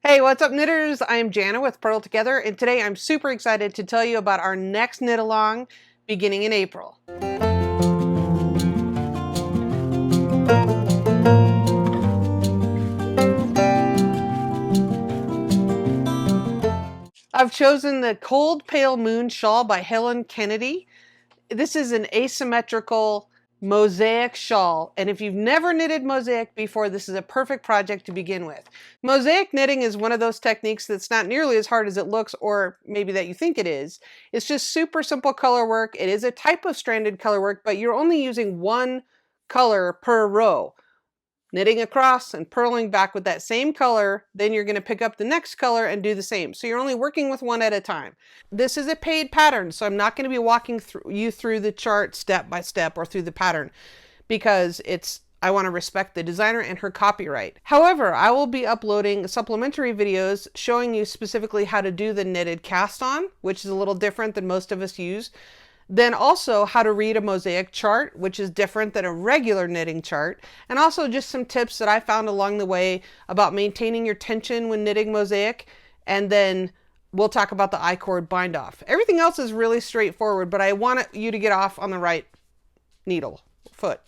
Hey, what's up knitters? I'm Jana with Purl Together, and today I'm super excited to tell you about our next knit along beginning in April. I've chosen the Cold Pale Moon Shawl by Helen Kennedy. This is an asymmetrical mosaic shawl, and if you've never knitted mosaic before, this is a perfect project to begin with. Mosaic knitting is one of those techniques that's not nearly as hard as it looks, or maybe that you think it is. It's just super simple color work. It is a type of stranded color work, but you're only using one color per row. Knitting across and purling back with that same color, then you're going to pick up the next color and do the same. So you're only working with one at a time. This is a paid pattern, so I'm not going to be walking you through the chart step by step or through the pattern because I want to respect the designer and her copyright. However, I will be uploading supplementary videos showing you specifically how to do the knitted cast on, which is a little different than most of us use. Then also how to read a mosaic chart, which is different than a regular knitting chart. And also just some tips that I found along the way about maintaining your tension when knitting mosaic. And then we'll talk about the I-cord bind off. Everything else is really straightforward, but I want you to get off on the right foot.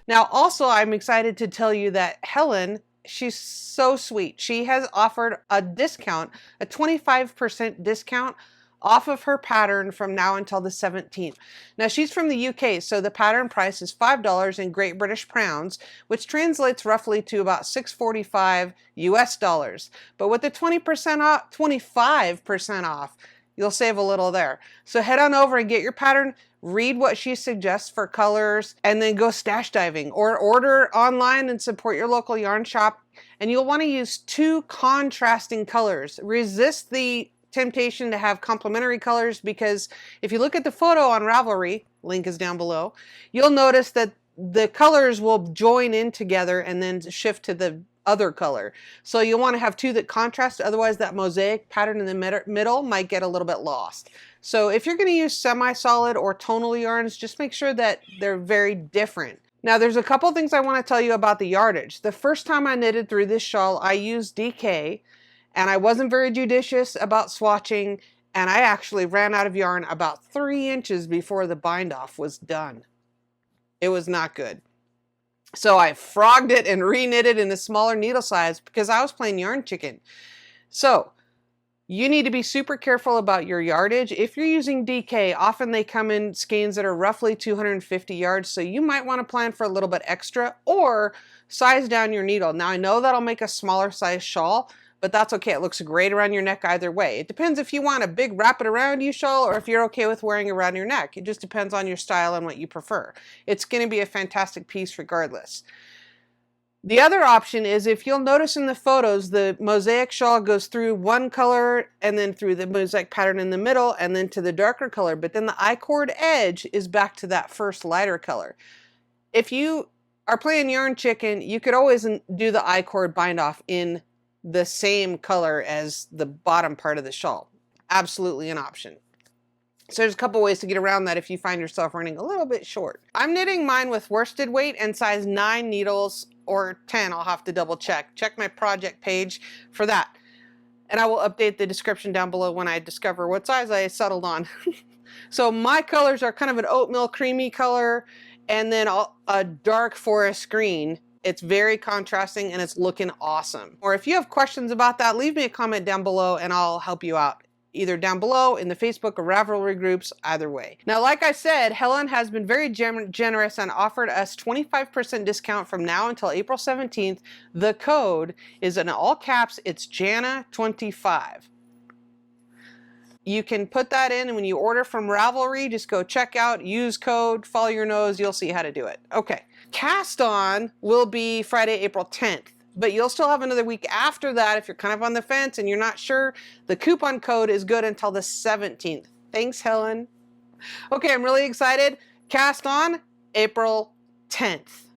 Now, also, I'm excited to tell you that Helen, she's so sweet. She has offered a discount, a 25% discount off of her pattern from now until the 17th. Now she's from the UK, so the pattern price is $5 in Great British pounds, which translates roughly to about $6.45 US dollars. But with the 25% off, you'll save a little there. So head on over and get your pattern, read what she suggests for colors, and then go stash diving or order online and support your local yarn shop. And you'll want to use two contrasting colors. Resist the temptation to have complementary colors, because if you look at the photo on Ravelry, link is down below, you'll notice that the colors will join in together and then shift to the other color. So you'll want to have two that contrast, otherwise that mosaic pattern in the middle might get a little bit lost. So if you're going to use semi-solid or tonal yarns, just make sure that they're very different. Now there's a couple things I want to tell you about the yardage. The first time I knitted through this shawl, I used DK, and I wasn't very judicious about swatching, and I actually ran out of yarn about 3 inches before the bind off was done. It was not good. So I frogged it and re-knitted in a smaller needle size because I was playing yarn chicken. So you need to be super careful about your yardage. If you're using DK, often they come in skeins that are roughly 250 yards, so you might want to plan for a little bit extra or size down your needle. Now I know that'll make a smaller size shawl, but that's okay. It looks great around your neck either way. It depends if you want a big wrap it around you shawl or if you're okay with wearing it around your neck. It just depends on your style and what you prefer. It's going to be a fantastic piece regardless. The other option is, if you'll notice in the photos, the mosaic shawl goes through one color and then through the mosaic pattern in the middle and then to the darker color, but then the I-cord edge is back to that first lighter color. If you are playing yarn chicken, you could always do the I-cord bind off in the same color as the bottom part of the shawl. Absolutely an option. So there's a couple ways to get around that if you find yourself running a little bit short. I'm knitting mine with worsted weight and size 9 needles or 10. I'll have to double check. Check my project page for that. And I will update the description down below when I discover what size I settled on. So my colors are kind of an oatmeal creamy color and then a dark forest green. It's very contrasting and it's looking awesome. Or if you have questions about that, leave me a comment down below and I'll help you out. Either down below in the Facebook or Ravelry groups, either way. Now, like I said, Helen has been very generous and offered us 25% discount from now until April 17th. The code is in all caps, it's Jana25. You can put that in, and when you order from Ravelry, just go check out, use code, follow your nose, you'll see how to do it. Okay, cast on will be Friday, April 10th, but you'll still have another week after that if you're kind of on the fence and you're not sure. The coupon code is good until the 17th. Thanks, Helen. Okay, I'm really excited. Cast on April 10th.